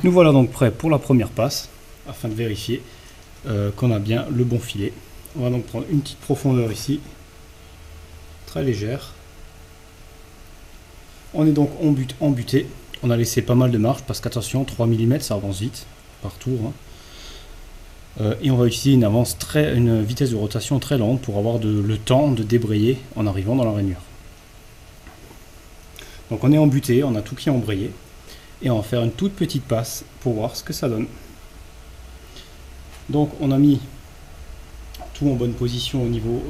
Nous voilà donc prêts pour la première passe, afin de vérifier qu'on a bien le bon filet. On va donc prendre une petite profondeur ici, très légère. On est donc embuté. On a laissé pas mal de marge parce qu'attention, 3 mm ça avance vite par tour. Et on va utiliser une vitesse de rotation très lente pour avoir le temps de débrayer en arrivant dans la rainure. Donc on est embuté, on a tout qui est embrayé. Et on va faire une toute petite passe pour voir ce que ça donne. Donc on a mis tout en bonne position au niveau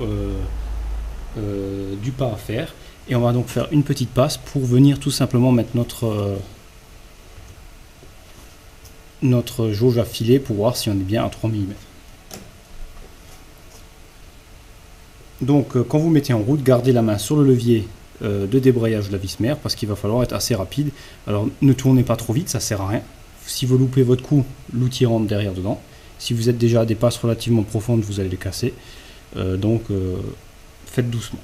du pas à faire. Et on va donc faire une petite passe pour venir tout simplement mettre notre jauge à filer pour voir si on est bien à 3 mm. Donc quand vous mettez en route, gardez la main sur le levier de débrayage de la vis mère parce qu'il va falloir être assez rapide. Alors ne tournez pas trop vite, ça sert à rien. Si vous loupez votre coup, l'outil rentre derrière dedans. Si vous êtes déjà à des passes relativement profondes, vous allez les casser. Donc faites doucement.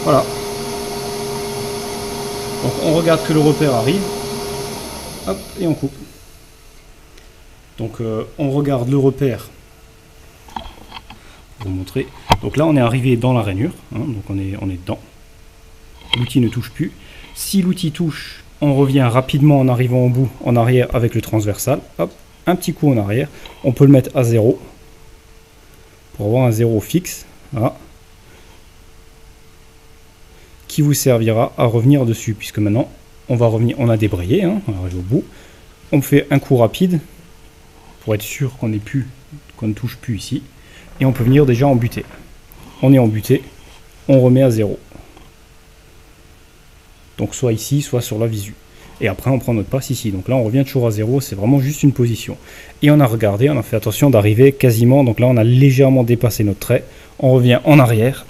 Voilà. Donc on regarde que le repère arrive. Hop, et on coupe. Donc on regarde le repère. Pour vous montrer. Donc là on est arrivé dans la rainure. Donc on est dedans. L'outil ne touche plus. Si l'outil touche, on revient rapidement en arrivant au bout, en arrière avec le transversal. Hop, un petit coup en arrière. On peut le mettre à 0. Pour avoir un 0 fixe. Voilà. Qui vous servira à revenir dessus, puisque maintenant on va revenir, on a débrayé, on arrive au bout, on fait un coup rapide pour être sûr qu'on ne touche plus ici, et on peut venir déjà embuter. On est embuté, on remet à 0. Donc soit ici, soit sur la visu. Et après on prend notre passe ici. Donc là on revient toujours à 0, c'est vraiment juste une position. Et on a regardé, on a fait attention d'arriver quasiment, donc là on a légèrement dépassé notre trait. On revient en arrière.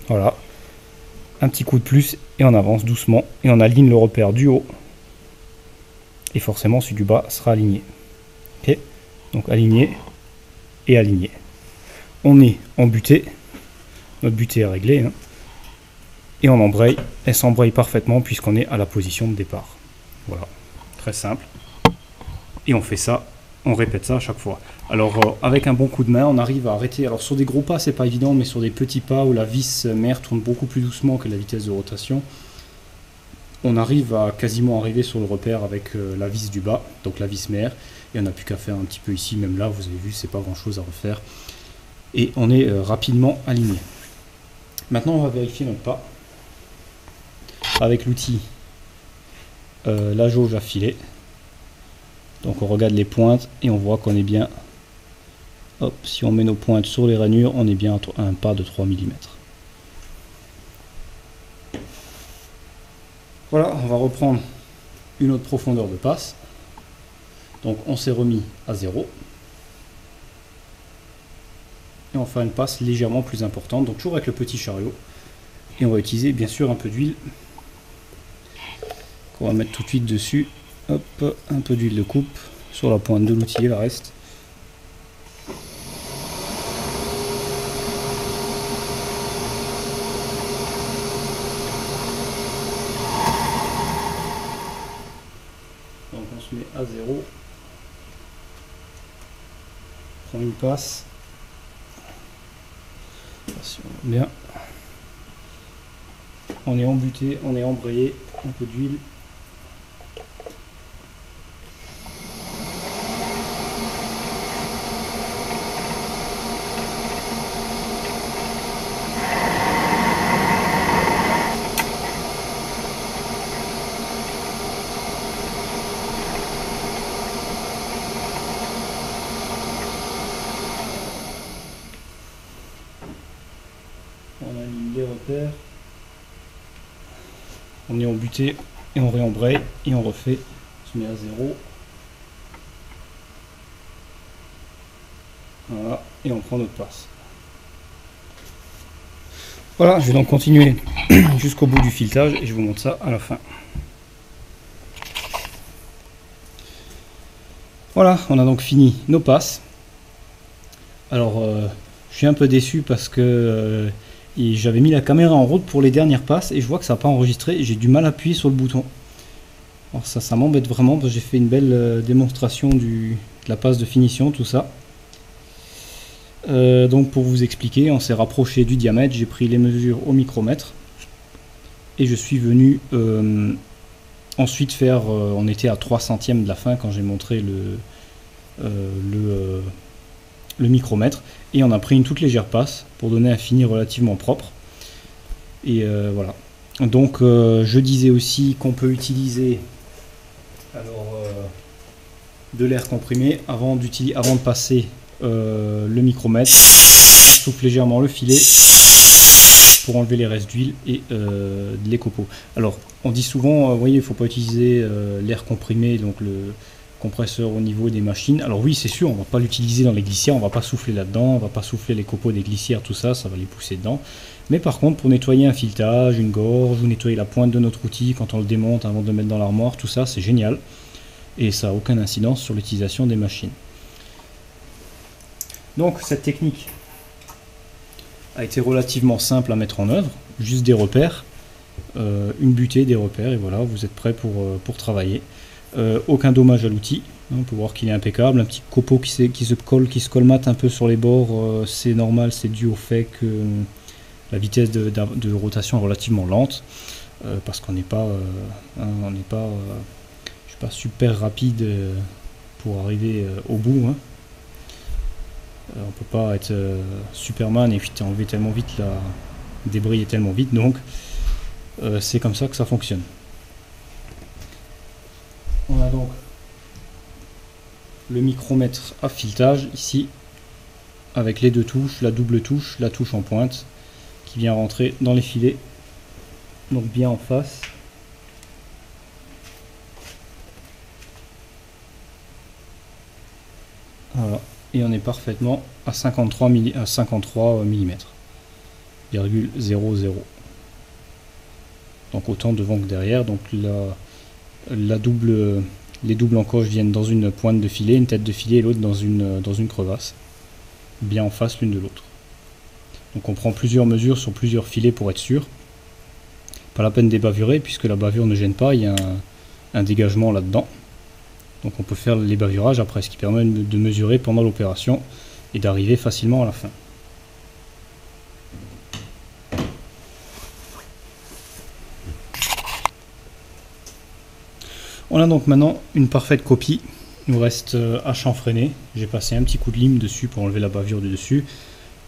Voilà. Un petit coup de plus et on avance doucement et on aligne le repère du haut et forcément celui du bas sera aligné. Ok, donc aligné et aligné. On est embuté, notre butée est réglée et on embraye, elle s'embraye parfaitement puisqu'on est à la position de départ. Voilà, très simple. Et on fait ça, on répète ça à chaque fois. Alors avec un bon coup de main, on arrive à arrêter. Alors sur des gros pas, c'est pas évident, mais sur des petits pas où la vis mère tourne beaucoup plus doucement que la vitesse de rotation, on arrive à quasiment arriver sur le repère avec la vis du bas, donc la vis mère. Et on n'a plus qu'à faire un petit peu ici, même là, vous avez vu, c'est pas grand chose à refaire. Et on est rapidement aligné. Maintenant, on va vérifier notre pas avec l'outil la jauge à filer. Donc on regarde les pointes et on voit qu'on est bien. Hop, si on met nos pointes sur les rainures, on est bien à un pas de 3 mm. Voilà, on va reprendre une autre profondeur de passe. Donc on s'est remis à 0. Et on fait une passe légèrement plus importante, donc toujours avec le petit chariot. Et on va utiliser bien sûr un peu d'huile qu'on va mettre tout de suite dessus. Hop, un peu d'huile de coupe sur la pointe de l'outil, le reste. Donc on se met à 0. On prend une passe. Bien. On est embuté, on est embrayé, un peu d'huile. On aligne les repères, on est embuté et on réembraye et on refait, on se met à 0. Voilà, et on prend notre passe. Voilà, je vais donc continuer jusqu'au bout du filetage et je vous montre ça à la fin. Voilà, on a donc fini nos passes. Alors, je suis un peu déçu parce que j'avais mis la caméra en route pour les dernières passes et je vois que ça n'a pas enregistré et j'ai du mal à appuyer sur le bouton. Alors ça m'embête vraiment parce que j'ai fait une belle démonstration de la passe de finition, tout ça. Donc pour vous expliquer, on s'est rapproché du diamètre, j'ai pris les mesures au micromètre et je suis venu ensuite faire, on était à 3 centièmes de la fin quand j'ai montré le micromètre, et on a pris une toute légère passe pour donner un fini relativement propre. Et voilà. Donc je disais aussi qu'on peut utiliser de l'air comprimé avant de passer le micromètre. On souffle légèrement le filet pour enlever les restes d'huile et les copeaux. Alors on dit souvent, vous voyez, il ne faut pas utiliser l'air comprimé, donc le compresseur au niveau des machines. Alors oui, c'est sûr, on ne va pas l'utiliser dans les glissières, on ne va pas souffler là-dedans, on ne va pas souffler les copeaux des glissières, tout ça, ça va les pousser dedans. Mais par contre, pour nettoyer un filetage, une gorge, ou nettoyer la pointe de notre outil quand on le démonte avant de le mettre dans l'armoire, tout ça, c'est génial. Et ça n'a aucune incidence sur l'utilisation des machines. Donc cette technique a été relativement simple à mettre en œuvre, juste des repères, une butée, des repères, et voilà, vous êtes prêt pour travailler. Aucun dommage à l'outil, on peut voir qu'il est impeccable. Un petit copeau qui se colmate un peu sur les bords, c'est normal, c'est dû au fait que la vitesse de rotation est relativement lente, parce qu'on n'est pas, je suis pas super rapide pour arriver au bout. On peut pas être Superman et puis enlever tellement vite, débrayer tellement vite, donc c'est comme ça que ça fonctionne. On a donc le micromètre à filetage ici, avec les deux touches, la double touche, la touche en pointe, qui vient rentrer dans les filets, donc bien en face. Voilà, et on est parfaitement à 53 mm, 0,00. Donc autant devant que derrière, donc les doubles encoches viennent dans une pointe de filet, une tête de filet, et l'autre dans une crevasse, bien en face l'une de l'autre. Donc on prend plusieurs mesures sur plusieurs filets pour être sûr. Pas la peine d'ébavurer puisque la bavure ne gêne pas, il y a un dégagement là-dedans. Donc on peut faire les bavurages après, ce qui permet de mesurer pendant l'opération et d'arriver facilement à la fin. On a donc maintenant une parfaite copie. Il nous reste à chanfreiner. J'ai passé un petit coup de lime dessus pour enlever la bavure du dessus.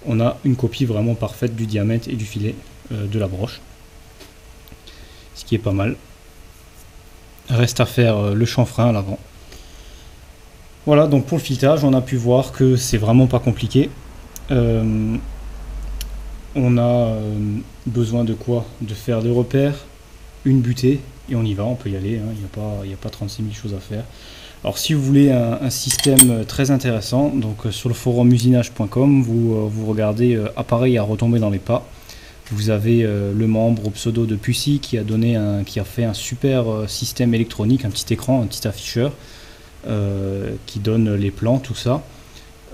On a une copie vraiment parfaite du diamètre et du filet de la broche. Ce qui est pas mal. Reste à faire le chanfrein à l'avant. Voilà, donc pour le filetage, on a pu voir que c'est vraiment pas compliqué. On a besoin de quoi? De faire des repères, une butée, et on y va, on peut y aller, hein, il n'y a pas 36 000 choses à faire. Alors si vous voulez un système très intéressant, donc sur le forum usinage.com, vous regardez appareil à retomber dans les pas. Vous avez le membre au pseudo de Pussy qui a fait un super système électronique, un petit écran, un petit afficheur qui donne les plans, tout ça.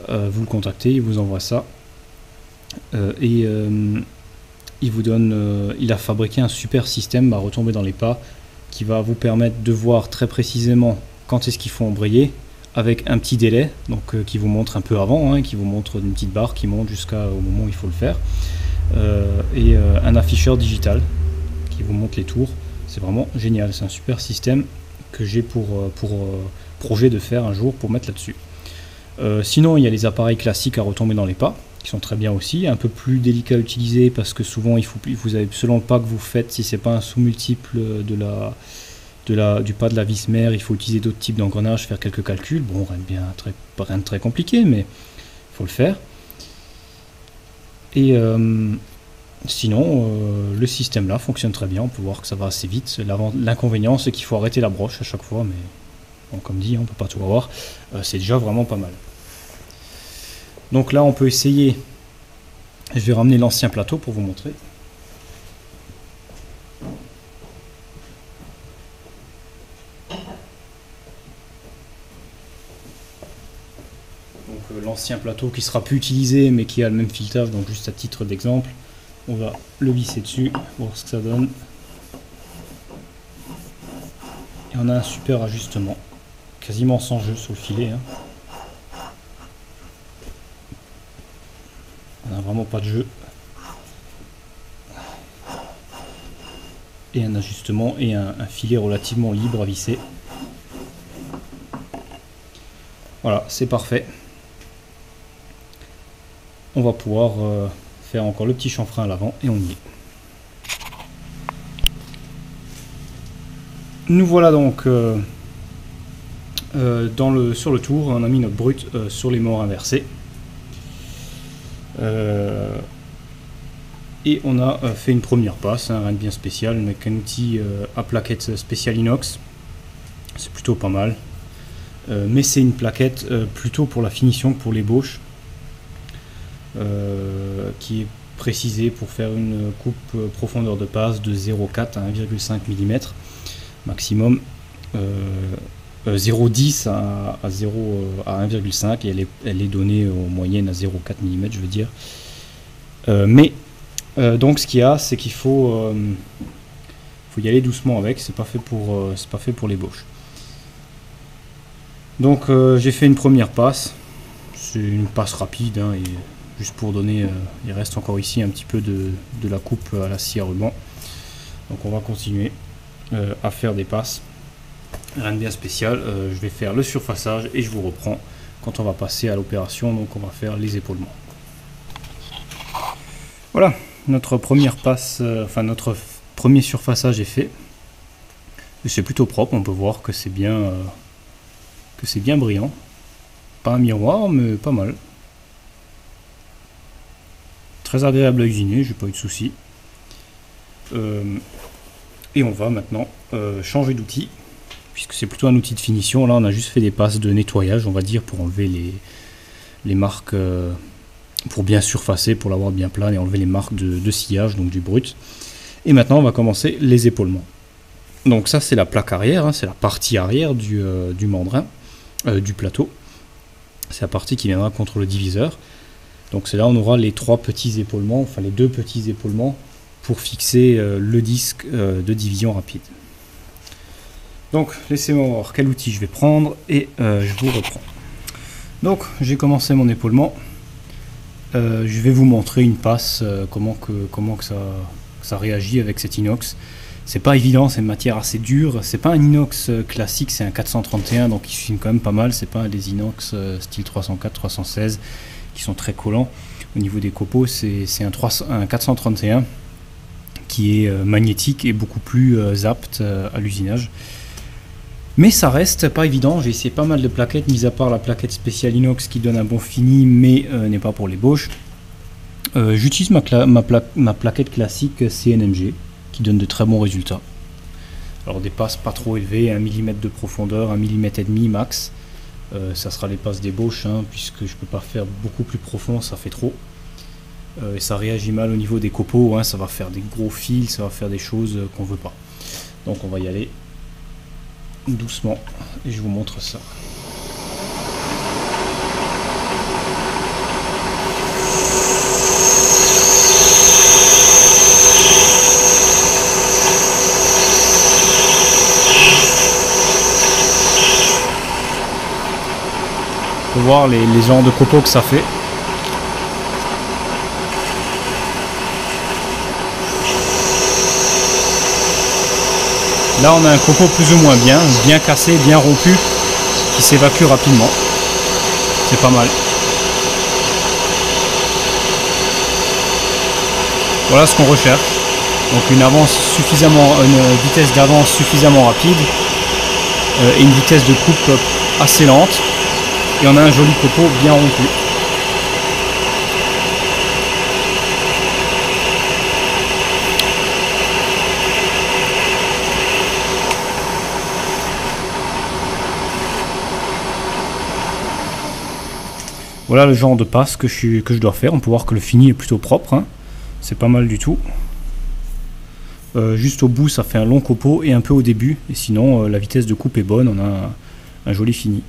Vous le contactez, il vous envoie ça. Il a fabriqué un super système à retomber dans les pas qui va vous permettre de voir très précisément quand est-ce qu'il faut embrayer avec un petit délai, donc qui vous montre un peu avant, hein, qui vous montre une petite barre qui monte jusqu'au moment où il faut le faire, un afficheur digital qui vous montre les tours. C'est vraiment génial, c'est un super système que j'ai pour projet de faire un jour pour mettre là-dessus. Sinon il y a les appareils classiques à retomber dans les pas qui sont très bien aussi, un peu plus délicat à utiliser parce que souvent vous avez selon le pas que vous faites, si c'est pas un sous-multiple du pas de la vis mère, il faut utiliser d'autres types d'engrenages, faire quelques calculs. Bon, rien de très compliqué, mais il faut le faire. Et sinon, le système là fonctionne très bien, on peut voir que ça va assez vite. L'inconvénient, c'est qu'il faut arrêter la broche à chaque fois, mais bon, comme dit, on peut pas tout avoir. C'est déjà vraiment pas mal. Donc là, on peut essayer. Je vais ramener l'ancien plateau pour vous montrer. Donc l'ancien plateau qui sera plus utilisé mais qui a le même filetage, donc juste à titre d'exemple, on va le visser dessus, voir ce que ça donne. Et on a un super ajustement, quasiment sans jeu sur le filet, hein. On n'a vraiment pas de jeu. Et un ajustement et un filet relativement libre à visser. Voilà, c'est parfait. On va pouvoir faire encore le petit chanfrein à l'avant et on y est. Nous voilà donc sur le tour. On a mis notre brut sur les morts inversés. Et on a fait une première passe, hein, rien de bien spécial, avec un outil à plaquette spéciale inox. C'est plutôt pas mal. Mais c'est une plaquette plutôt pour la finition que pour l'ébauche. Qui est précisée pour faire une coupe profondeur de passe de 0,4 à 1,5 mm maximum. 0,10 à 1,5 et elle est donnée en moyenne à 0,4 mm, je veux dire. Donc ce qu'il y a, c'est qu'il faut y aller doucement avec, c'est pas fait pour l'ébauche. Donc j'ai fait une première passe, c'est une passe rapide, hein, et juste pour donner, il reste encore ici un petit peu de la coupe à la scie à ruban. Donc on va continuer à faire des passes, rien de bien spécial. Je vais faire le surfaçage et je vous reprends quand on va passer à l'opération. Donc on va faire les épaulements. Voilà, notre première passe, notre premier surfaçage est fait. C'est plutôt propre, on peut voir que c'est bien brillant. Pas un miroir, mais pas mal. Très agréable à usiner, j'ai pas eu de soucis. Et on va maintenant changer d'outil, puisque c'est plutôt un outil de finition. Là on a juste fait des passes de nettoyage, on va dire, pour enlever les marques, pour bien surfacer, pour l'avoir bien plane et enlever les marques de sciage, donc du brut. Et maintenant on va commencer les épaulements. Donc ça c'est la plaque arrière, hein, c'est la partie arrière du mandrin, du plateau. C'est la partie qui viendra contre le diviseur. Donc c'est là on aura les trois petits épaulements, enfin les deux petits épaulements pour fixer le disque de division rapide. Donc laissez-moi voir quel outil je vais prendre et je vous reprends. Donc j'ai commencé mon épaulement. Je vais vous montrer une passe, comment que ça réagit avec cet inox. C'est pas évident, c'est une matière assez dure. C'est pas un inox classique, c'est un 431, donc il suit quand même pas mal. C'est pas des inox style 304, 316 qui sont très collants. Au niveau des copeaux, c'est un 431 qui est magnétique et beaucoup plus apte à l'usinage. Mais ça reste pas évident. J'ai essayé pas mal de plaquettes, mis à part la plaquette spéciale inox qui donne un bon fini, mais n'est pas pour l'ébauche. J'utilise ma plaquette classique CNMG qui donne de très bons résultats. Alors des passes pas trop élevées, 1 mm de profondeur, 1,5 mm max. Ça sera les passes d'ébauche, hein, puisque je peux pas faire beaucoup plus profond, ça fait trop. Et ça réagit mal au niveau des copeaux, hein, ça va faire des gros fils, ça va faire des choses qu'on veut pas. Donc on va y aller doucement et je vous montre ça. On peut voir les genres de copeaux que ça fait. Là on a un copeau plus ou moins bien cassé, bien rompu, qui s'évacue rapidement. C'est pas mal. Voilà ce qu'on recherche. Donc une vitesse d'avance suffisamment rapide et une vitesse de coupe assez lente. Et on a un joli copeau bien rompu. Voilà le genre de passe que je dois faire. On peut voir que le fini est plutôt propre, hein. C'est pas mal du tout. Juste au bout ça fait un long copeau et un peu au début. Et sinon la vitesse de coupe est bonne, on a un joli fini.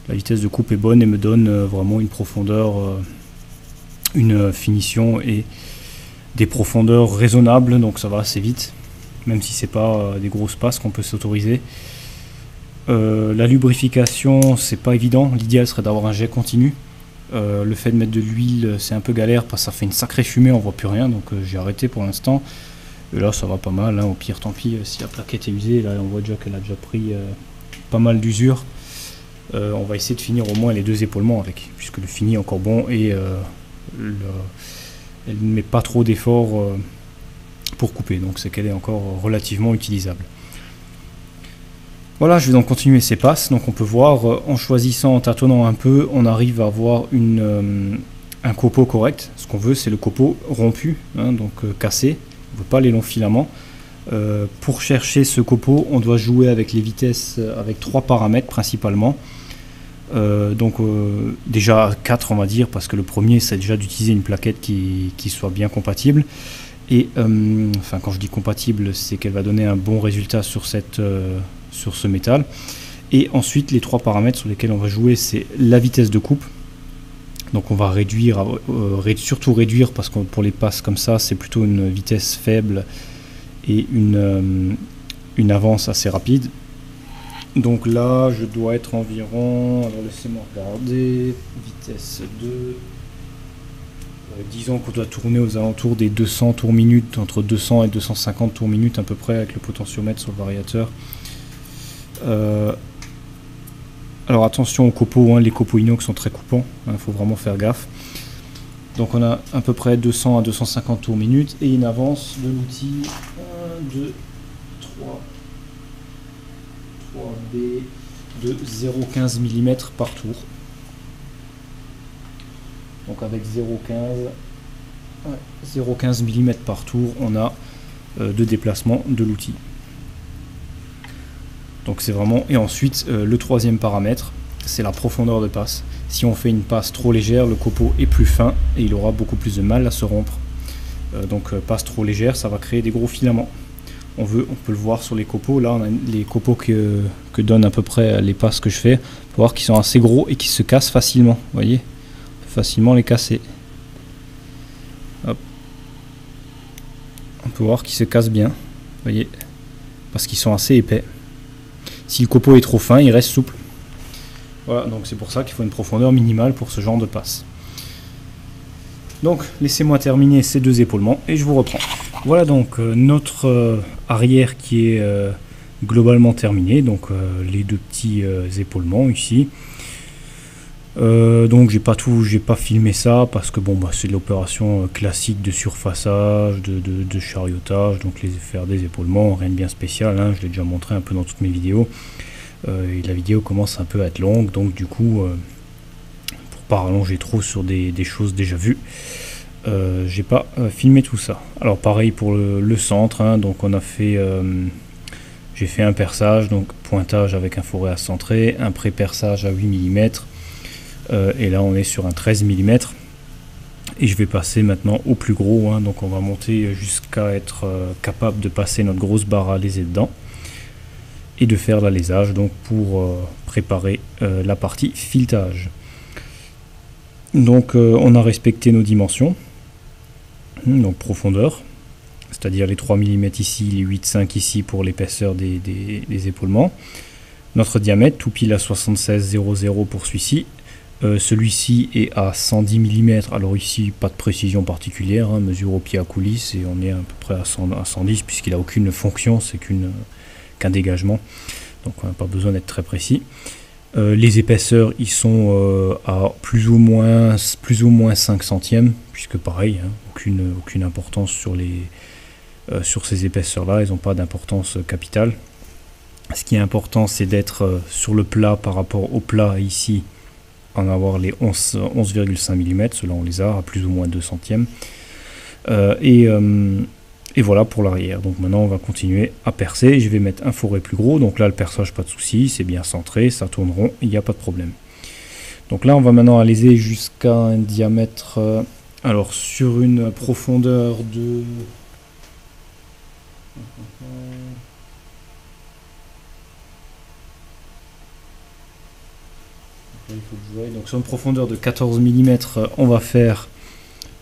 La vitesse de coupe est bonne et me donne vraiment une profondeur, une finition et des profondeurs raisonnables, donc ça va assez vite, même si c'est pas des grosses passes qu'on peut s'autoriser. La lubrification, c'est pas évident. L'idéal serait d'avoir un jet continu. Le fait de mettre de l'huile, c'est un peu galère parce que ça fait une sacrée fumée, on voit plus rien, donc j'ai arrêté pour l'instant. Et là ça va pas mal, hein. Au pire tant pis si la plaquette est usée. Là on voit déjà qu'elle a déjà pris pas mal d'usure. On va essayer de finir au moins les 2 épaulements avec, puisque le fini est encore bon et elle ne met pas trop d'efforts pour couper, donc c'est qu'elle est encore relativement utilisable. Voilà, je vais donc continuer ces passes. Donc on peut voir, en choisissant, en tâtonnant un peu, on arrive à avoir un copeau correct. Ce qu'on veut, c'est le copeau rompu, hein, donc cassé. On ne veut pas les longs filaments. Pour chercher ce copeau, on doit jouer avec les vitesses, avec 3 paramètres principalement. Déjà 4 on va dire, parce que le premier c'est déjà d'utiliser une plaquette qui soit bien compatible. Et enfin quand je dis compatible, c'est qu'elle va donner un bon résultat sur ce métal. Et ensuite les 3 paramètres sur lesquels on va jouer, c'est la vitesse de coupe. Donc on va réduire, surtout réduire, parce que pour les passes comme ça c'est plutôt une vitesse faible et une avance assez rapide. Donc là je dois être environ, alors laissez-moi regarder, vitesse 2, disons qu'on doit tourner aux alentours des 200 tours minute, entre 200 et 250 tours minute à peu près, avec le potentiomètre sur le variateur. Alors attention aux copeaux, hein, les copeaux inox sont très coupants, faut vraiment faire gaffe. Donc on a à peu près 200 à 250 tours minute et une avance de l'outil 1, 2, 3, 3B de 0,15 mm par tour. Donc avec 0,15 mm par tour, on a de déplacement de l'outil. Donc c'est vraiment, et ensuite le troisième paramètre, c'est la profondeur de passe. Si on fait une passe trop légère, le copeau est plus fin et il aura beaucoup plus de mal à se rompre. Passe trop légère, ça va créer des gros filaments. On peut le voir sur les copeaux. Là on a les copeaux que donnent à peu près les passes que je fais. On peut voir qu'ils sont assez gros et qui se cassent facilement. Vous voyez, on peut facilement les casser. Hop. On peut voir qu'ils se cassent bien. Vous voyez, parce qu'ils sont assez épais. Si le copeau est trop fin, il reste souple. Voilà, donc c'est pour ça qu'il faut une profondeur minimale pour ce genre de passe. Donc laissez-moi terminer ces 2 épaulements et je vous reprends. Voilà donc notre arrière qui est globalement terminé, donc les 2 petits épaulements ici. Donc j'ai pas filmé ça parce que bon bah c'est de l'opération classique de surfaçage, de chariotage, donc faire des épaulements, rien de bien spécial, hein, je l'ai déjà montré un peu dans toutes mes vidéos. Et la vidéo commence un peu à être longue, donc du coup pour pas rallonger trop sur des choses déjà vues, j'ai pas filmé tout ça. Alors pareil pour le centre, hein, donc on a fait j'ai fait un perçage, donc pointage avec un fourré à centrer, un pré-perçage à 8 mm. Et là on est sur un 13 mm et je vais passer maintenant au plus gros, hein, donc on va monter jusqu'à être capable de passer notre grosse barre à léser dedans et de faire l'alésage donc pour préparer la partie filetage. Donc on a respecté nos dimensions, donc profondeur, c'est-à-dire les 3 mm ici, les 8,5 ici pour l'épaisseur des épaulements, notre diamètre tout pile à 76,00 pour celui-ci. Celui-ci est à 110 mm, alors ici pas de précision particulière, hein, mesure au pied à coulisse et on est à peu près à 110 puisqu'il n'a aucune fonction, c'est qu'un dégagement, donc on n'a pas besoin d'être très précis. Les épaisseurs ils sont à plus ou moins 5 centièmes, puisque pareil, hein, aucune importance sur ces épaisseurs là, elles n'ont pas d'importance capitale. Ce qui est important c'est d'être sur le plat par rapport au plat ici, en avoir les 11,5 mm, ceux-là on les a à plus ou moins 2 centièmes. Et voilà pour l'arrière. Donc maintenant on va continuer à percer. Je vais mettre un fourré plus gros. Donc là le perçage pas de souci, c'est bien centré, ça tourne rond, il n'y a pas de problème. Donc là on va maintenant aléser jusqu'à un diamètre, alors sur une profondeur de... il faut que vous voyez. Donc sur une profondeur de 14 mm, on va faire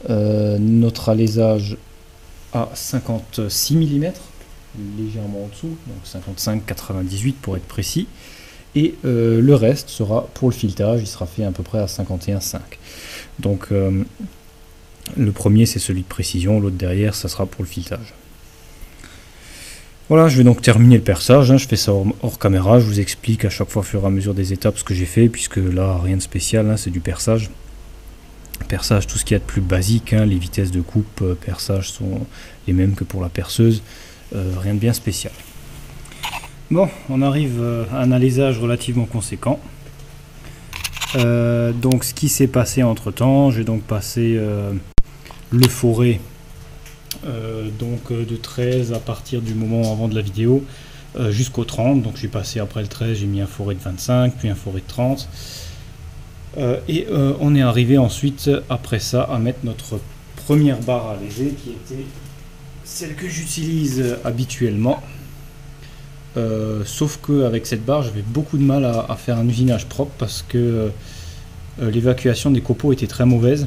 notre alésage à 56 mm, légèrement en dessous, donc 55-98 pour être précis. Et le reste sera pour le filetage, il sera fait à peu près à 51,5. Donc le premier c'est celui de précision, l'autre derrière ça sera pour le filetage. Voilà, je vais donc terminer le perçage, hein. Je fais ça hors caméra, je vous explique à chaque fois au fur et à mesure des étapes ce que j'ai fait, puisque là rien de spécial, hein, c'est du perçage. Perçage, tout ce qu'il y a de plus basique, hein, les vitesses de coupe, perçage sont les mêmes que pour la perceuse, rien de bien spécial. Bon, on arrive à un alésage relativement conséquent. Donc ce qui s'est passé entre temps, j'ai donc passé le forêt de 13 à partir du moment avant de la vidéo jusqu'au 30. Donc j'ai passé après le 13, j'ai mis un forêt de 25, puis un forêt de 30. Et on est arrivé ensuite après ça à mettre notre première barre à léser qui était celle que j'utilise habituellement. Sauf qu'avec cette barre j'avais beaucoup de mal à faire un usinage propre parce que l'évacuation des copeaux était très mauvaise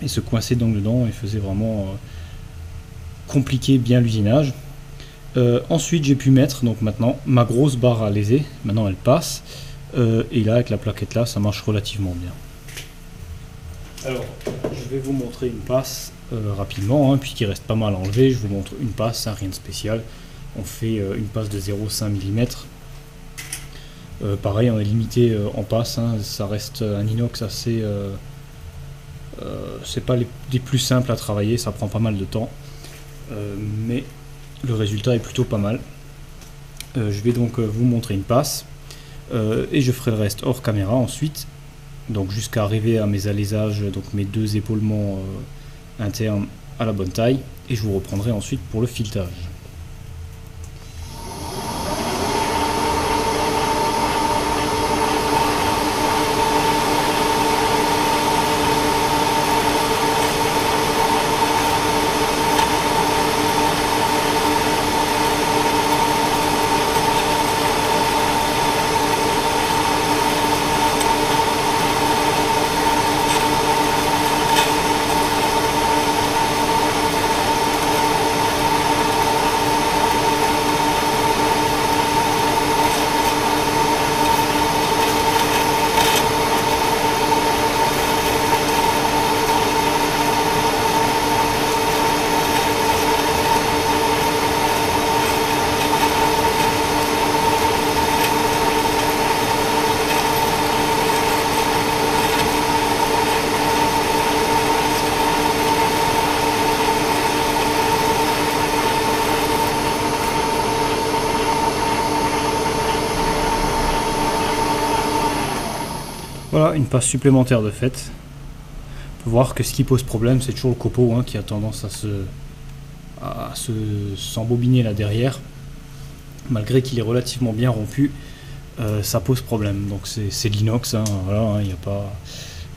et se coinçait donc dedans et faisait vraiment compliquer bien l'usinage. Ensuite j'ai pu mettre donc maintenant ma grosse barre à léser, maintenant elle passe et là avec la plaquette là ça marche relativement bien. Alors je vais vous montrer une passe rapidement, hein, puisqu'il reste pas mal à enlever. Je vous montre une passe, hein, rien de spécial. On fait une passe de 0,5 mm. Pareil, on est limité en passe, hein, ça reste un inox assez... c'est pas les plus simples à travailler, ça prend pas mal de temps. Mais le résultat est plutôt pas mal. Je vais donc vous montrer une passe. Et je ferai le reste hors caméra ensuite. Donc jusqu'à arriver à mes alésages, donc mes deux épaulements internes à la bonne taille. Et je vous reprendrai ensuite pour le filetage. Voilà, une passe supplémentaire de fait. On peut voir que ce qui pose problème, c'est toujours le copeau, hein, qui a tendance à s'embobiner là derrière. Malgré qu'il est relativement bien rompu, ça pose problème. Donc c'est de l'inox, hein, voilà, hein, y a pas...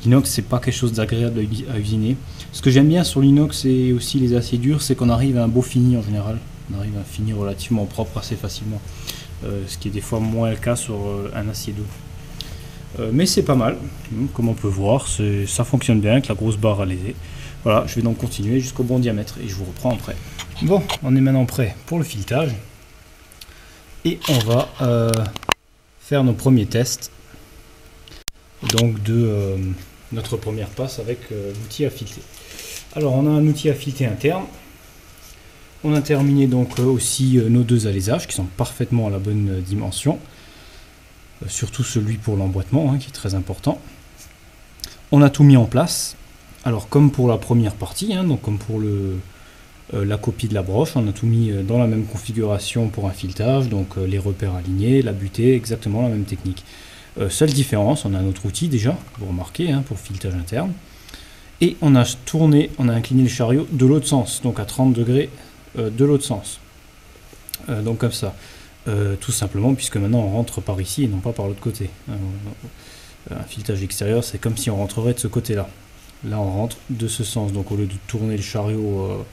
L'inox, c'est pas quelque chose d'agréable à usiner. Ce que j'aime bien sur l'inox et aussi les aciers durs, c'est qu'on arrive à un beau fini en général. On arrive à un fini relativement propre assez facilement. Ce qui est des fois moins le cas sur un acier doux. Mais c'est pas mal, comme on peut voir, ça fonctionne bien avec la grosse barre à léser. Voilà, je vais donc continuer jusqu'au bon diamètre et je vous reprends après. Bon, on est maintenant prêt pour le filetage. Et on va faire nos premiers tests donc de notre première passe avec l'outil à fileter. Alors on a un outil à fileter interne. On a terminé donc aussi nos deux alésages qui sont parfaitement à la bonne dimension. Surtout celui pour l'emboîtement, hein, qui est très important. On a tout mis en place. Alors comme pour la première partie, hein, donc comme pour la copie de la broche, on a tout mis dans la même configuration pour un filetage, donc les repères alignés, la butée, exactement la même technique. Seule différence, on a notre outil déjà, vous remarquez, hein, pour filetage interne. Et on a tourné, on a incliné le chariot de l'autre sens, donc à 30 degrés de l'autre sens. Donc comme ça. Tout simplement puisque maintenant on rentre par ici et non pas par l'autre côté. Un filetage extérieur, c'est comme si on rentrerait de ce côté là. Là on rentre de ce sens, donc au lieu de tourner le chariot,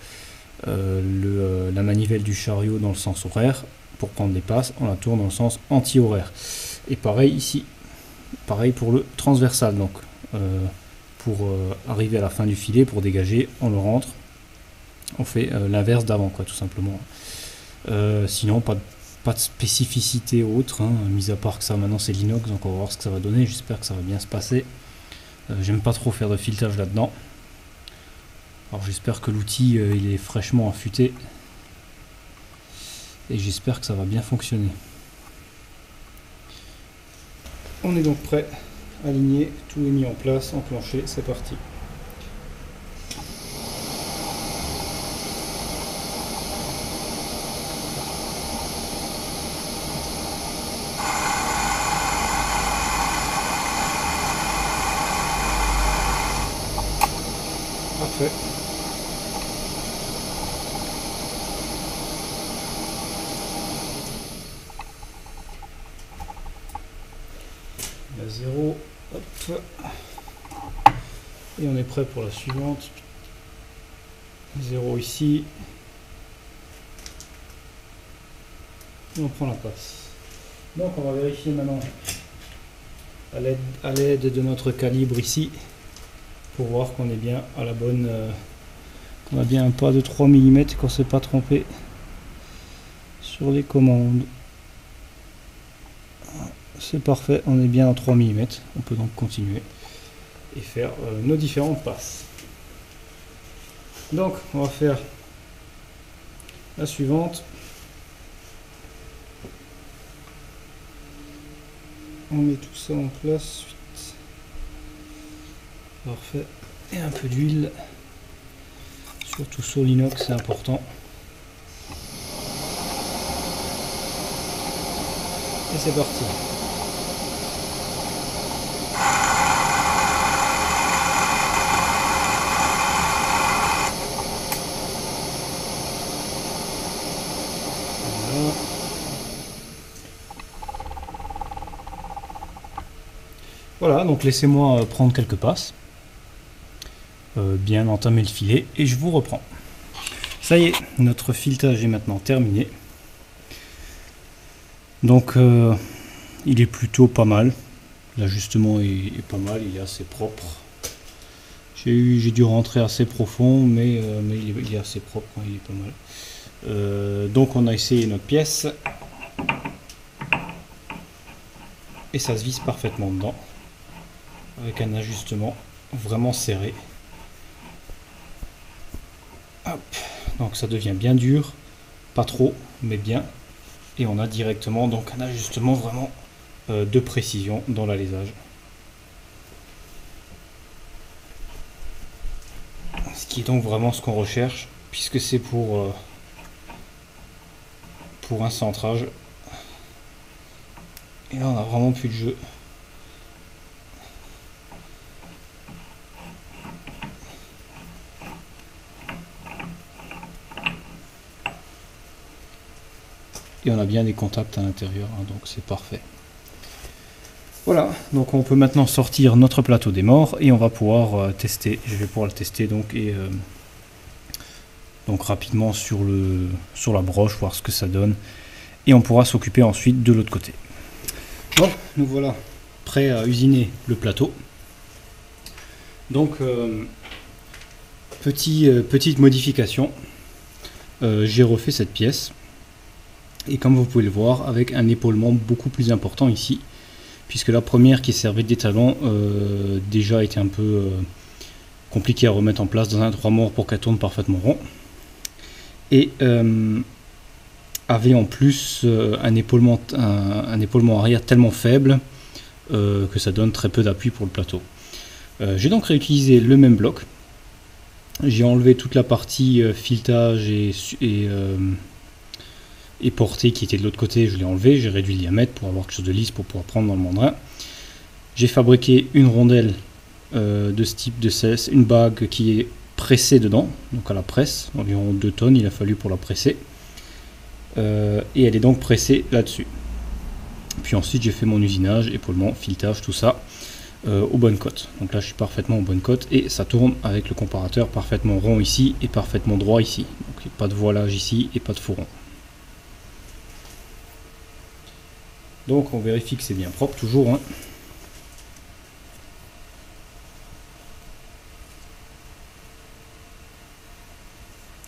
la manivelle du chariot dans le sens horaire pour prendre les passes, on la tourne dans le sens anti-horaire. Et pareil ici, pareil pour le transversal. Donc pour arriver à la fin du filet, pour dégager, on le rentre. On fait l'inverse d'avant, quoi, tout simplement. Sinon, pas de spécificité autre, hein, mis à part que ça maintenant c'est l'inox, donc on va voir ce que ça va donner. J'espère que ça va bien se passer. J'aime pas trop faire de filetage là-dedans. Alors j'espère que l'outil il est fraîchement affûté. Et j'espère que ça va bien fonctionner. On est donc prêt, aligné, tout est mis en place, enclenché, c'est parti. Parfait. La 0, hop. Et on est prêt pour la suivante. 0 ici. Et on prend la passe. Donc on va vérifier maintenant à l'aide de notre calibre ici pour voir qu'on est bien à la bonne, qu'on a bien un pas de 3 mm et qu'on ne s'est pas trompé sur les commandes. C'est parfait, on est bien à 3 mm. On peut donc continuer et faire nos différentes passes. Donc on va faire la suivante. On met tout ça en place. Parfait. Et un peu d'huile. Surtout sur l'inox, c'est important. Et c'est parti. Voilà, donc laissez-moi prendre quelques passes, bien entamer le filet et je vous reprends. Ça y est, notre filetage est maintenant terminé. Donc il est plutôt pas mal, l'ajustement est pas mal, il est assez propre. J'ai dû rentrer assez profond, mais il est assez propre, hein, il est pas mal. Donc on a essayé notre pièce et ça se visse parfaitement dedans, avec un ajustement vraiment serré. Hop. Donc ça devient bien dur, pas trop, mais bien. Et on a directement donc un ajustement vraiment de précision dans l'alésage. Ce qui est donc vraiment ce qu'on recherche, puisque c'est pour un centrage. Et là on a vraiment plus de jeu. Et on a bien des contacts à l'intérieur, hein, donc c'est parfait. Voilà, donc on peut maintenant sortir notre plateau des morts et on va pouvoir tester. Je vais pouvoir le tester donc donc rapidement sur la broche, voir ce que ça donne. Et on pourra s'occuper ensuite de l'autre côté. Bon, nous voilà prêts à usiner le plateau. Donc petite modification, j'ai refait cette pièce. Et comme vous pouvez le voir, avec un épaulement beaucoup plus important ici, puisque la première qui servait d'étalon déjà était un peu compliquée à remettre en place dans un 3 morts pour qu'elle tourne parfaitement rond. Et avait en plus un épaulement arrière tellement faible que ça donne très peu d'appui pour le plateau. J'ai donc réutilisé le même bloc. J'ai enlevé toute la partie filetage et portée qui était de l'autre côté, je l'ai enlevé, j'ai réduit le diamètre pour avoir quelque chose de lisse pour pouvoir prendre dans le mandrin. J'ai fabriqué une rondelle de ce type de cesse, une bague qui est pressée dedans, donc à la presse, environ 2 tonnes il a fallu pour la presser. Et elle est donc pressée là-dessus. Puis ensuite j'ai fait mon usinage, épaulement, filetage, tout ça aux bonnes cotes. Donc là je suis parfaitement aux bonnes cotes et ça tourne avec le comparateur parfaitement rond ici et parfaitement droit ici. Donc pas de voilage ici et pas de faux rond. Donc on vérifie que c'est bien propre toujours, hein.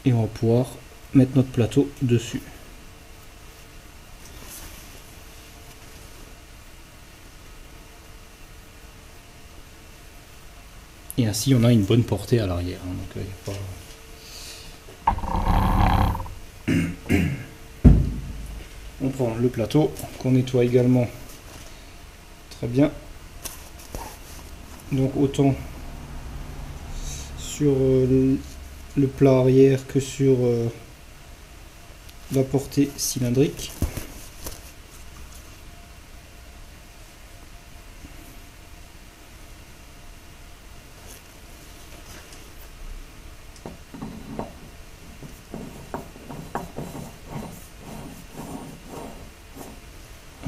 et on va pouvoir mettre notre plateau dessus. Et ainsi on a une bonne portée à l'arrière. Donc, on prend le plateau qu'on nettoie également très bien. Donc autant sur le plat arrière que sur la portée cylindrique.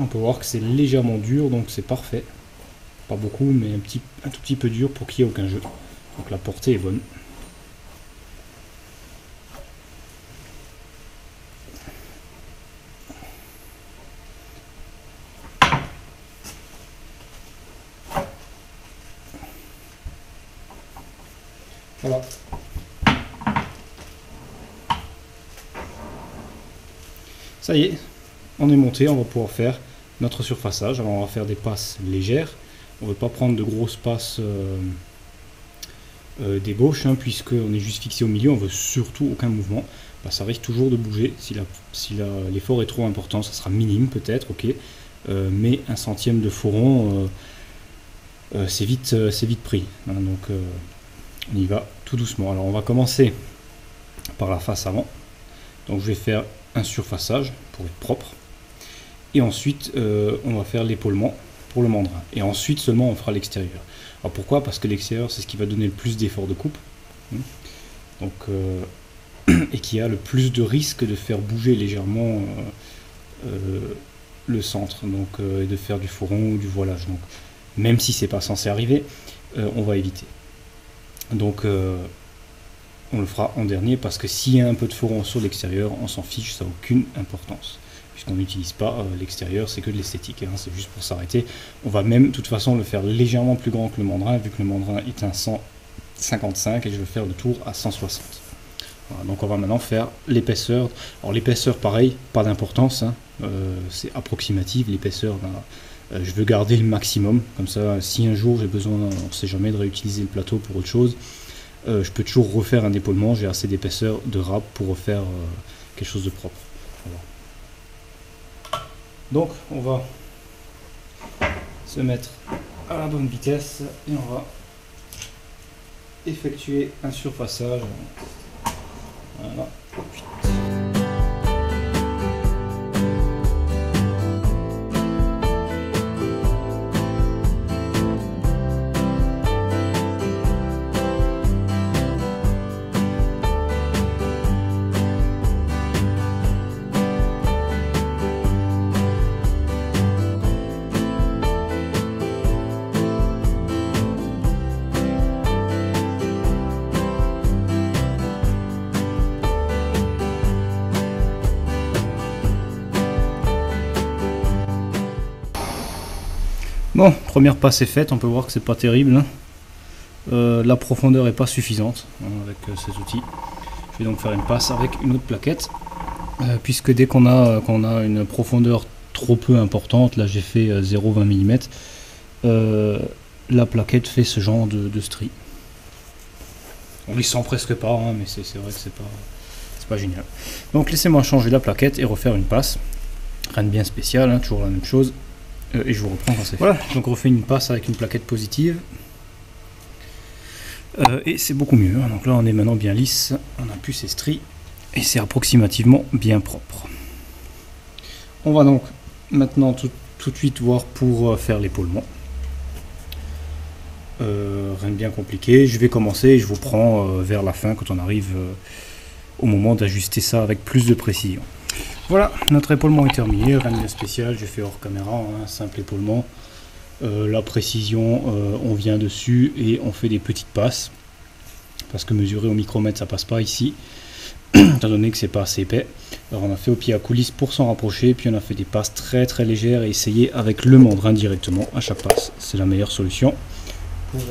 On peut voir que c'est légèrement dur, donc c'est parfait. Pas beaucoup, mais un tout petit peu dur pour qu'il n'y ait aucun jeu. Donc la portée est bonne. Voilà. Ça y est, on est monté, on va pouvoir faire notre surfaçage. Alors on va faire des passes légères. On ne veut pas prendre de grosses passes d'ébauche, puisqu'on est juste fixé au milieu, on veut surtout aucun mouvement. Bah, ça risque toujours de bouger. Si l'effort est trop important, ça sera minime peut-être, ok. Mais 1/100 de fourron, c'est vite pris. Donc on y va tout doucement. Alors on va commencer par la face avant. Donc je vais faire un surfaçage pour être propre. Et ensuite on va faire l'épaulement pour le mandrin. Et ensuite seulement on fera l'extérieur. Alors pourquoi? Parce que l'extérieur c'est ce qui va donner le plus d'effort de coupe. Donc, et qui a le plus de risque de faire bouger légèrement le centre. Donc et de faire du fourron ou du voilage. Donc même si c'est pas censé arriver, on va éviter. Donc on le fera en dernier parce que s'il y a un peu de fourron sur l'extérieur, on s'en fiche, ça n'a aucune importance. Puisqu'on n'utilise pas l'extérieur, c'est que de l'esthétique, c'est juste pour s'arrêter. On va même, de toute façon, le faire légèrement plus grand que le mandrin, vu que le mandrin est un 155 et je vais faire le tour à 160. Voilà, donc on va maintenant faire l'épaisseur. Alors l'épaisseur, pareil, pas d'importance, c'est approximatif, l'épaisseur, je veux garder le maximum, comme ça, si un jour j'ai besoin, on ne sait jamais, de réutiliser le plateau pour autre chose, je peux toujours refaire un épaulement, j'ai assez d'épaisseur de râpe pour refaire quelque chose de propre. Voilà. Donc on va se mettre à la bonne vitesse et on va effectuer un surfaçage. Voilà. Bon, première passe est faite, on peut voir que c'est pas terrible. La profondeur est pas suffisante avec ces outils. Je vais donc faire une passe avec une autre plaquette, puisque dès qu'on a une profondeur trop peu importante, là j'ai fait 0,20 mm, la plaquette fait ce genre de stries. On les sent presque pas, mais c'est vrai que c'est pas génial. Donc laissez-moi changer la plaquette et refaire une passe. Rien de bien spécial, toujours la même chose. Et je vous reprends quand c'est fait. Voilà, donc on refait une passe avec une plaquette positive. Et c'est beaucoup mieux. Donc là on est maintenant bien lisse, on n'a plus ces stries. Et c'est approximativement bien propre. On va donc maintenant tout de suite voir pour faire l'épaulement. Rien de bien compliqué. Je vais commencer et je vous prends vers la fin quand on arrive au moment d'ajuster ça avec plus de précision. Voilà, notre épaulement est terminé, rien de spécial, j'ai fait hors caméra, simple épaulement. La précision, on vient dessus et on fait des petites passes, parce que mesurer au micromètre ça passe pas ici, étant donné que c'est pas assez épais. Alors on a fait au pied à coulisse pour s'en rapprocher, puis on a fait des passes très très légères et essayer avec le mandrin directement à chaque passe. C'est la meilleure solution pour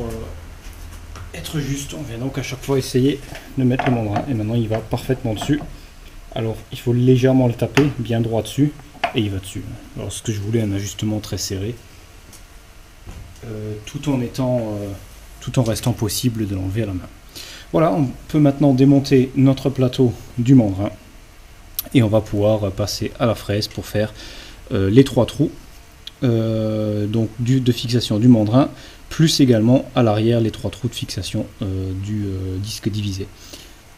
être juste. On vient donc à chaque fois essayer de mettre le mandrin et maintenant il va parfaitement dessus. Alors il faut légèrement le taper bien droit dessus et il va dessus. Alors ce que je voulais, un ajustement très serré, tout en restant possible de l'enlever à la main. Voilà, on peut maintenant démonter notre plateau du mandrin et on va pouvoir passer à la fraise pour faire les 3 trous donc de fixation du mandrin, plus également à l'arrière les 3 trous de fixation du disque divisé,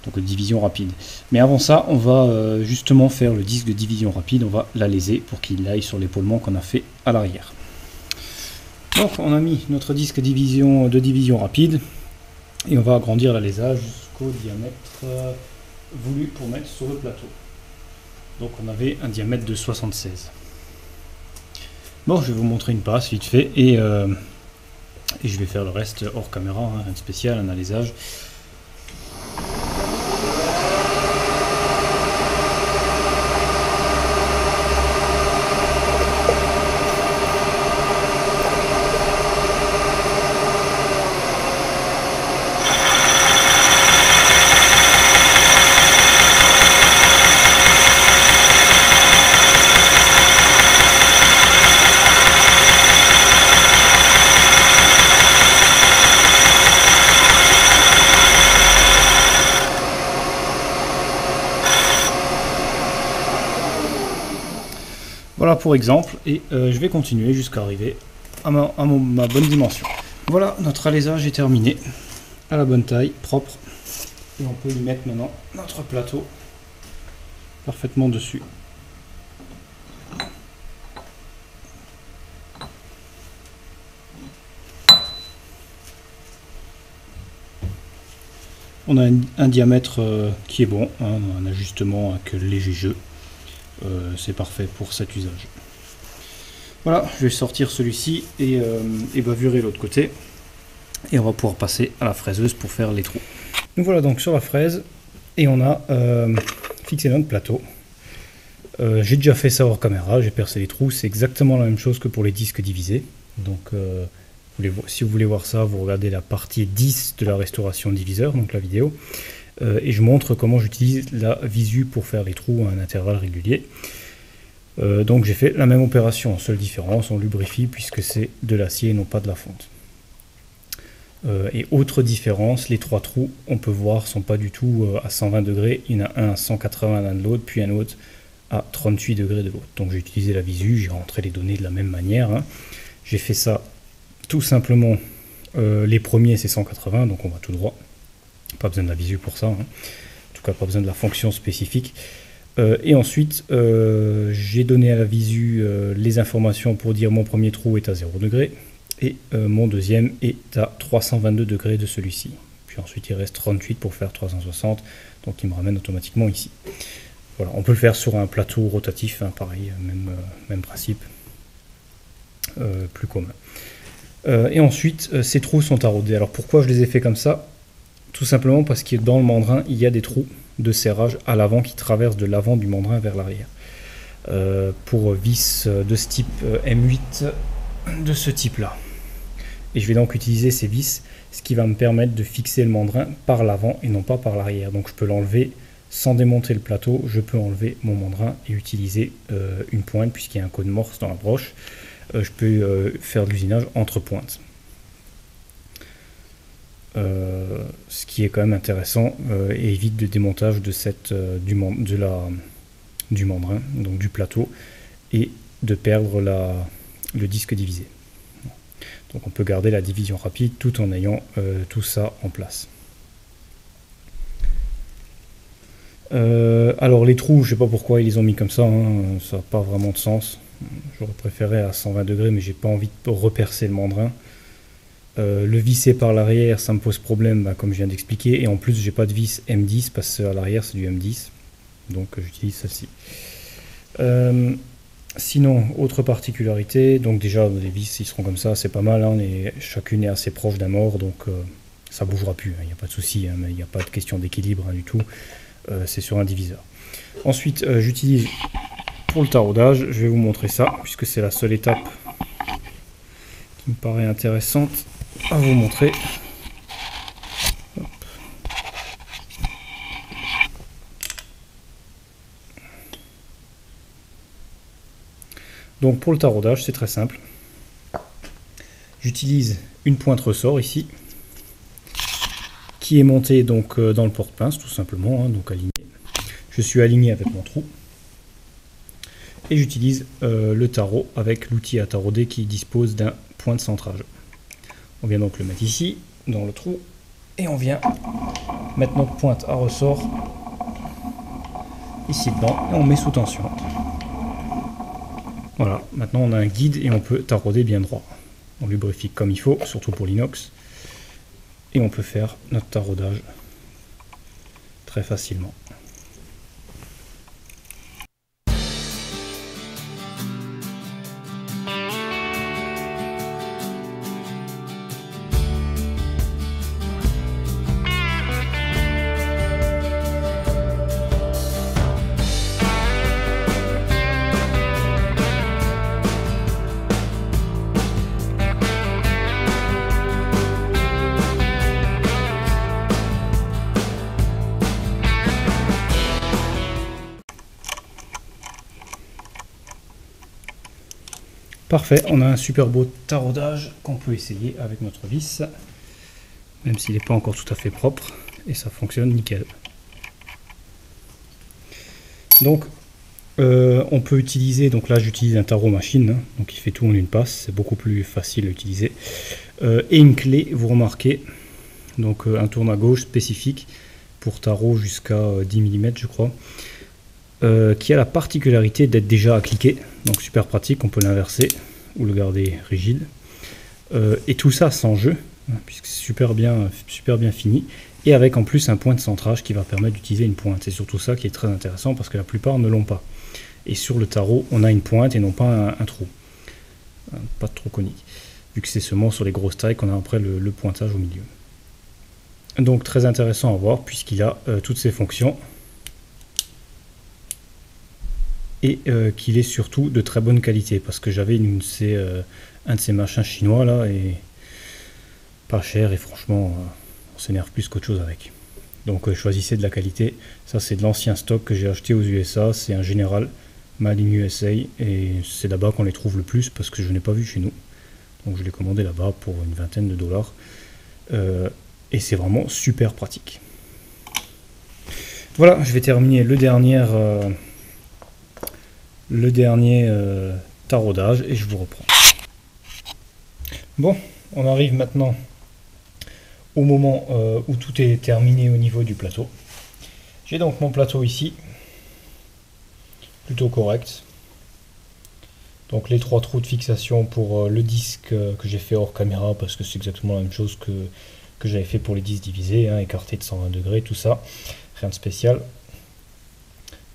donc division rapide. Mais avant ça, on va justement faire le disque de division rapide, on va l'alléger pour qu'il aille sur l'épaulement qu'on a fait à l'arrière. Donc on a mis notre disque de division rapide et on va agrandir l'alésage jusqu'au diamètre voulu pour mettre sur le plateau. Donc on avait un diamètre de 76. Bon, je vais vous montrer une passe vite fait et je vais faire le reste hors caméra, hein, rien de spécial, un alésage. Voilà pour exemple, et je vais continuer jusqu'à arriver à ma bonne dimension. Voilà, notre alésage est terminé, à la bonne taille, propre, et on peut y mettre maintenant notre plateau parfaitement dessus. On a un diamètre qui est bon, hein, un ajustement avec léger jeu. C'est parfait pour cet usage. Voilà, je vais sortir celui-ci et bavurer l'autre côté. Et on va pouvoir passer à la fraiseuse pour faire les trous. Nous voilà donc sur la fraise et on a fixé notre plateau. J'ai déjà fait ça hors caméra, j'ai percé les trous. C'est exactement la même chose que pour les disques divisés. Donc si vous voulez voir ça, vous regardez la partie 10 de la restauration diviseur, donc la vidéo. Et je montre comment j'utilise la visu pour faire les trous à un intervalle régulier. Donc j'ai fait la même opération, seule différence, on lubrifie puisque c'est de l'acier et non pas de la fonte. Et autre différence, les 3 trous, on peut voir, sont pas du tout à 120 degrés. Il y en a un à 180 l'un de l'autre, puis un autre à 38 degrés de l'autre. Donc j'ai utilisé la visu, j'ai rentré les données de la même manière, hein. J'ai fait ça tout simplement, les premiers c'est 180, donc on va tout droit. Pas besoin de la visu pour ça, hein. En tout cas pas besoin de la fonction spécifique. Et ensuite j'ai donné à la visu les informations pour dire mon premier trou est à 0 degré et mon deuxième est à 322 degrés de celui-ci. Puis ensuite il reste 38 pour faire 360, donc il me ramène automatiquement ici. Voilà, on peut le faire sur un plateau rotatif, hein, pareil, même principe, plus commun. Et ensuite ces trous sont arrodés. Alors pourquoi je les ai fait comme ça? Tout simplement parce que dans le mandrin, il y a des trous de serrage à l'avant qui traversent de l'avant du mandrin vers l'arrière. Pour vis de ce type M8, de ce type-là. Et je vais donc utiliser ces vis, ce qui va me permettre de fixer le mandrin par l'avant et non pas par l'arrière. Donc je peux l'enlever sans démonter le plateau, je peux enlever mon mandrin et utiliser une pointe, puisqu'il y a un code morse dans la broche. Je peux faire de l'usinage entre pointes. Ce qui est quand même intéressant et évite le démontage de du mandrin, donc du plateau, et de perdre le disque divisé. Donc on peut garder la division rapide tout en ayant tout ça en place. Alors les trous, je sais pas pourquoi ils les ont mis comme ça, hein, ça n'a pas vraiment de sens. J'aurais préféré à 120 degrés, mais j'ai pas envie de repercer le mandrin. Le visser par l'arrière, ça me pose problème, bah, comme je viens d'expliquer, et en plus j'ai pas de vis M10 parce qu'à l'arrière c'est du M10, donc j'utilise celle-ci. Sinon, autre particularité, donc déjà les vis ils seront comme ça, c'est pas mal, hein, chacune est assez proche d'un mort, donc ça bougera plus, il n'y a pas de souci, hein, mais il n'y a pas de question d'équilibre, hein, du tout, c'est sur un diviseur. Ensuite j'utilise pour le taraudage, je vais vous montrer ça, puisque c'est la seule étape qui me paraît intéressante à vous montrer. Donc pour le taraudage, c'est très simple. J'utilise une pointe ressort ici, qui est montée donc dans le porte-pince tout simplement, hein, donc aligné. Je suis aligné avec mon trou. Et j'utilise le tarot avec l'outil à tarauder qui dispose d'un point de centrage. On vient donc le mettre ici, dans le trou, et on vient mettre notre pointe à ressort ici dedans, et on met sous tension. Voilà, maintenant on a un guide et on peut tarauder bien droit. On lubrifie comme il faut, surtout pour l'inox, et on peut faire notre taraudage très facilement. Parfait, on a un super beau taraudage qu'on peut essayer avec notre vis, même s'il n'est pas encore tout à fait propre, et ça fonctionne nickel. Donc, on peut utiliser, donc là j'utilise un tarot machine, hein, donc il fait tout en une passe, c'est beaucoup plus facile à utiliser. Et une clé, vous remarquez, donc un tourne à gauche spécifique pour tarot jusqu'à 10 mm je crois. Qui a la particularité d'être déjà à cliquer, donc super pratique, on peut l'inverser ou le garder rigide, et tout ça sans jeu, hein, puisque c'est super bien fini, et avec en plus un point de centrage qui va permettre d'utiliser une pointe. C'est surtout ça qui est très intéressant parce que la plupart ne l'ont pas. Et sur le tarot, on a une pointe et non pas un trou, pas trop conique, vu que c'est seulement sur les grosses tailles qu'on a après le pointage au milieu. Donc très intéressant à voir puisqu'il a toutes ces fonctions. Et qu'il est surtout de très bonne qualité, parce que j'avais un de ces machins chinois là, et pas cher, et franchement on s'énerve plus qu'autre chose avec. Donc choisissez de la qualité. Ça c'est de l'ancien stock que j'ai acheté aux USA, c'est un Général Made in USA, et c'est là-bas qu'on les trouve le plus parce que je n'ai pas vu chez nous, donc je l'ai commandé là-bas pour une vingtaine de dollars, et c'est vraiment super pratique. Voilà, je vais terminer le dernier taraudage et je vous reprends. Bon, on arrive maintenant au moment où tout est terminé au niveau du plateau. J'ai donc mon plateau ici, plutôt correct. Donc les 3 trous de fixation pour le disque que j'ai fait hors caméra, parce que c'est exactement la même chose que j'avais fait pour les disques divisés, hein, écartés de 120 degrés, tout ça, rien de spécial.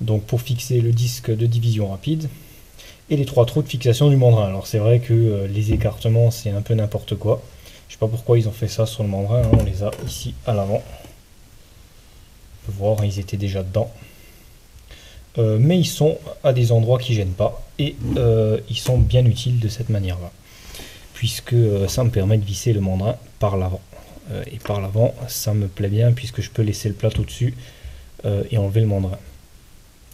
Donc pour fixer le disque de division rapide, et les 3 trous de fixation du mandrin. Alors c'est vrai que les écartements c'est un peu n'importe quoi, je sais pas pourquoi ils ont fait ça sur le mandrin, hein. On les a ici à l'avant, on peut voir ils étaient déjà dedans, mais ils sont à des endroits qui gênent pas, et ils sont bien utiles de cette manière là, puisque ça me permet de visser le mandrin par l'avant, et par l'avant ça me plaît bien puisque je peux laisser le plateau dessus et enlever le mandrin,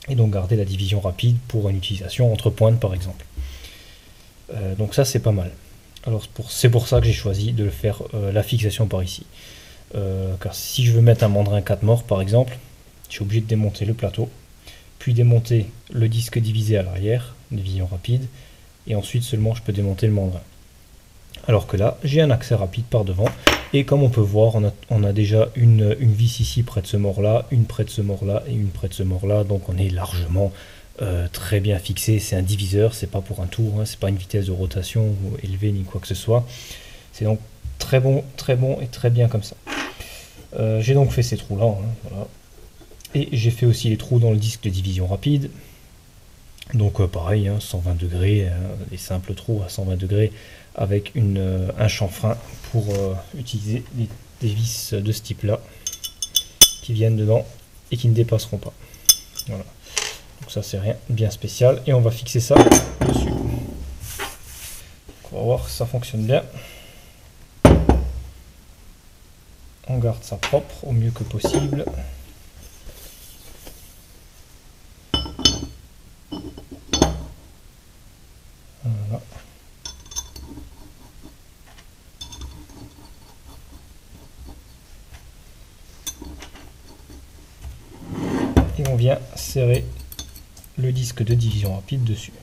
et donc garder la division rapide pour une utilisation entre pointes par exemple. Donc ça c'est pas mal. Alors c'est pour ça que j'ai choisi de le faire la fixation par ici, car si je veux mettre un mandrin 4 morts par exemple, je suis obligé de démonter le plateau, puis démonter le disque divisé à l'arrière, division rapide, et ensuite seulement je peux démonter le mandrin. Alors que là j'ai un accès rapide par devant, et comme on peut voir on a déjà une vis ici près de ce mort là, une près de ce mort là et une près de ce mort là, donc on est largement très bien fixé. C'est un diviseur, c'est pas pour un tour, hein, c'est pas une vitesse de rotation élevée ni quoi que ce soit, c'est donc très bon et très bien comme ça. J'ai donc fait ces trous là, hein, voilà. Et j'ai fait aussi les trous dans le disque de division rapide, donc pareil, hein, 120 degrés, les simples trous à 120 degrés avec un chanfrein pour utiliser des vis de ce type là qui viennent dedans et qui ne dépasseront pas. Voilà, donc ça c'est rien de bien spécial, et on va fixer ça dessus. Donc on va voir que ça fonctionne bien. On garde ça propre au mieux que possible. vient serrer le disque de division rapide dessus.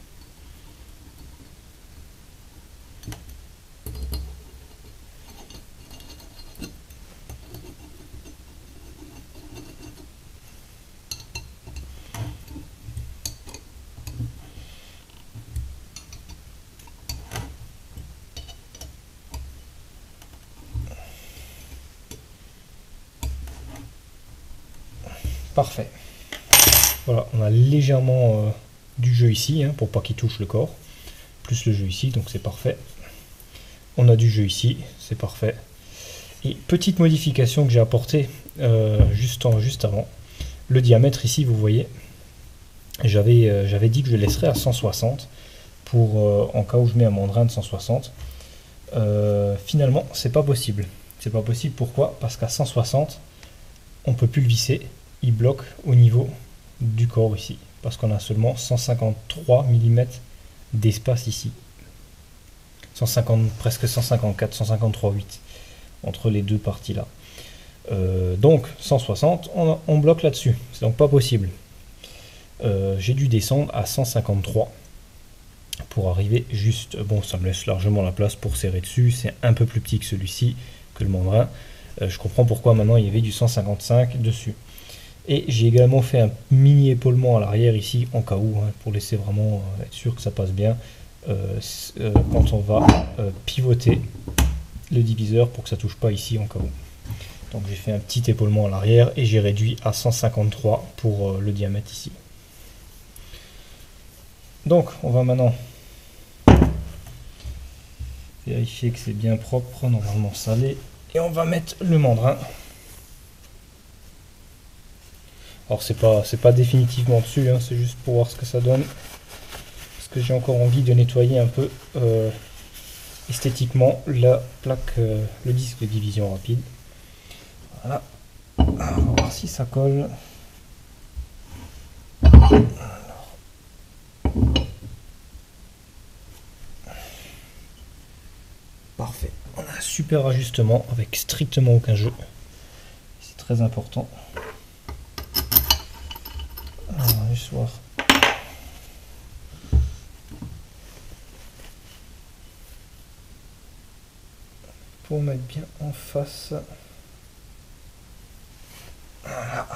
Parfait. Voilà, on a légèrement du jeu ici, hein, pour pas qu'il touche le corps. Plus le jeu ici, donc c'est parfait. On a du jeu ici, c'est parfait. Et petite modification que j'ai apportée juste avant. Le diamètre ici, vous voyez, j'avais dit que je le laisserais à 160 pour en cas où je mets un mandrin de 160. Finalement, c'est pas possible. C'est pas possible, pourquoi? Parce qu'à 160, on peut plus le visser. Il bloque au niveau du corps ici, parce qu'on a seulement 153 mm d'espace ici. 150, presque 154, 153,8 entre les deux parties là. Donc 160, on bloque là-dessus. C'est donc pas possible. J'ai dû descendre à 153 pour arriver juste. Bon, ça me laisse largement la place pour serrer dessus. C'est un peu plus petit que celui-ci, que le mandrin. Je comprends pourquoi maintenant il y avait du 155 dessus. Et j'ai également fait un mini épaulement à l'arrière ici, en cas où, hein, pour laisser vraiment être sûr que ça passe bien quand on va pivoter le diviseur pour que ça touche pas ici en cas où. Donc j'ai fait un petit épaulement à l'arrière et j'ai réduit à 153 pour le diamètre ici. Donc on va maintenant vérifier que c'est bien propre, normalement salé, et on va mettre le mandrin. Alors c'est pas définitivement dessus, hein, c'est juste pour voir ce que ça donne. Parce que j'ai encore envie de nettoyer un peu esthétiquement la plaque, le disque de division rapide. Voilà. Alors, on va voir si ça colle. Alors. Parfait. On a un super ajustement avec strictement aucun jeu. C'est très important. On va juste voir. Pour mettre bien en face. Voilà.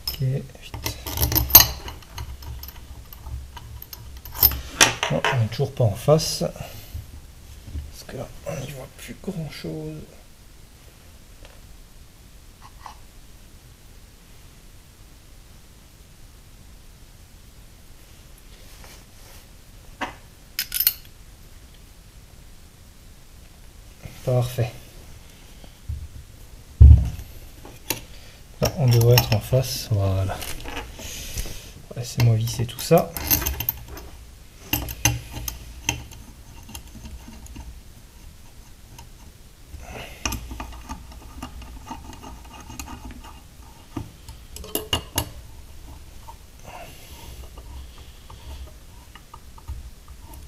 Ok, vite. Non, on n'est toujours pas en face. Parce que là, on n'y voit plus grand chose. Parfait. Là, on devrait être en face. Voilà. Laissez-moi visser tout ça.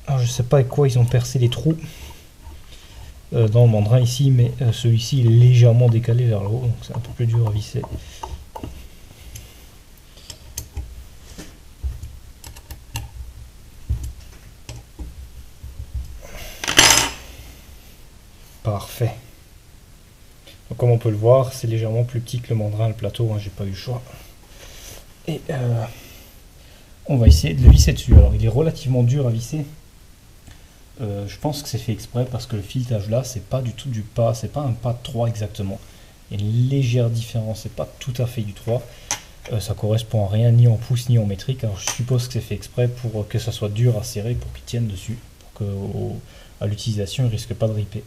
Alors, je sais pas avec quoi ils ont percé les trous dans le mandrin ici, mais celui-ci est légèrement décalé vers le haut, donc c'est un peu plus dur à visser. Parfait. Donc, comme on peut le voir, c'est légèrement plus petit que le mandrin, le plateau, hein, j'ai pas eu le choix. Et on va essayer de le visser dessus. Alors il est relativement dur à visser. Je pense que c'est fait exprès parce que le filetage là, c'est pas du tout du pas, c'est pas un pas de 3 exactement. Il y a une légère différence, c'est pas tout à fait du 3. Ça correspond à rien, ni en pouce ni en métrique. Alors je suppose que c'est fait exprès pour que ça soit dur à serrer, pour qu'il tienne dessus, pour que à l'utilisation il risque pas de ripper.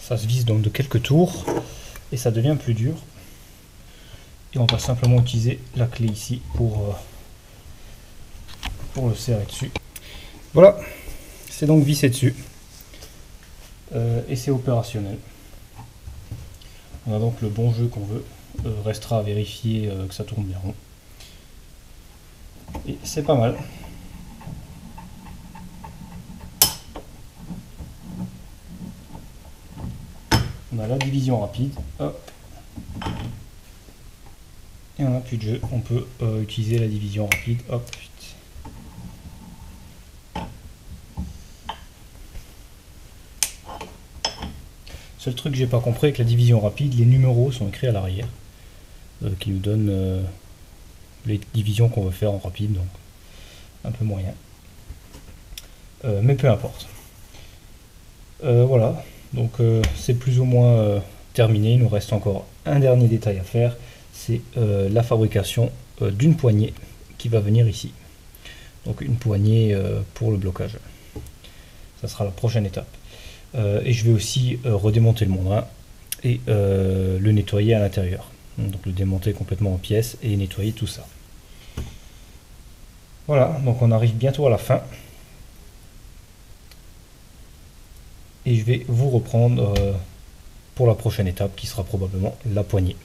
Ça se visse donc de quelques tours et ça devient plus dur. Et on va simplement utiliser la clé ici pour le serrer dessus. Voilà, c'est donc vissé dessus. Et c'est opérationnel. On a donc le bon jeu qu'on veut. Restera à vérifier que ça tourne bien rond. Et c'est pas mal. On a la division rapide. Hop. Et on n'a plus de jeu. On peut utiliser la division rapide. Hop. Seul truc que j'ai pas compris avec la division rapide, les numéros sont écrits à l'arrière, qui nous donnent les divisions qu'on veut faire en rapide, donc un peu moyen. Mais peu importe. Voilà, donc c'est plus ou moins terminé. Il nous reste encore un dernier détail à faire, c'est la fabrication d'une poignée qui va venir ici. Donc une poignée pour le blocage. Ça sera la prochaine étape. Et je vais aussi redémonter le mondin et le nettoyer à l'intérieur. Donc le démonter complètement en pièces et nettoyer tout ça. Voilà, donc on arrive bientôt à la fin. Et je vais vous reprendre pour la prochaine étape qui sera probablement la poignée.